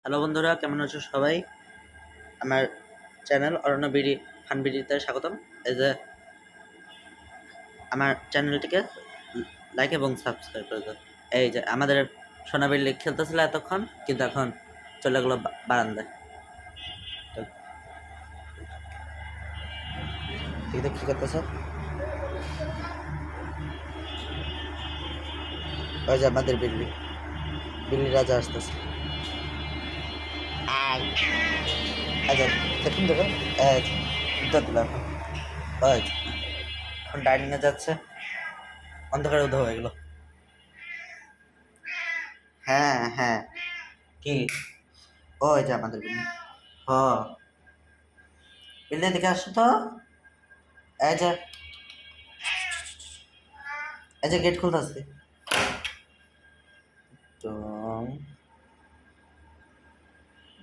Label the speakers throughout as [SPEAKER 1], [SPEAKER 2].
[SPEAKER 1] Hello বন্ধুরা, কেমন আছো সবাই? আমার চ্যানেল অরণ্য বিডি ফান বিডিতে স্বাগতম। এই যে আমার চ্যানেলটিকে লাইক এবং সাবস্ক্রাইব করে দাও। এই যে আমাদের সোনাবিল্লি খেলতেছিল এতক্ষণ, কিন্তু এখন চলে গেলো বারান্দায়। ঠিক আছে, কি করতেছে? ওই যে আমাদের বিল্লি বিল্লি রাজা আসতেছে। আচ্ছা, দেখুন দেখুন, উত্তর দিল এখন। ওই যে, এখন ডাইনিংয়ে যাচ্ছে, অন্ধকারে উধাও হয়ে গেল। হ্যাঁ হ্যাঁ, কি? ওই যে আমাদের বিল্লি। হ, বিল্লি দিকে আসো তো। এই যে এই যে গেট খুলতেছে তো,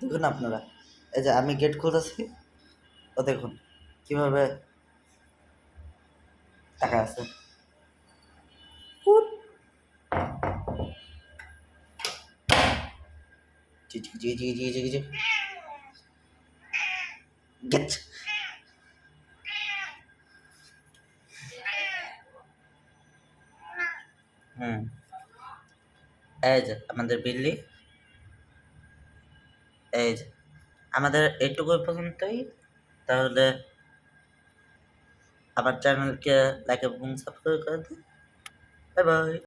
[SPEAKER 1] দেখুন আপনারা, এই যে আমি গেট খুলতেছি, ও দেখুন কিভাবে টাকা আছে। জি জি জি জি জি জি জি গেট। হুম, এই যে আমাদের বিল্লি। এই যে আমাদের এইটুকু পর্যন্তই। তাহলে আমার চ্যানেলকে লাইক এবং সাবস্ক্রাইব করে দিন। Bye bye.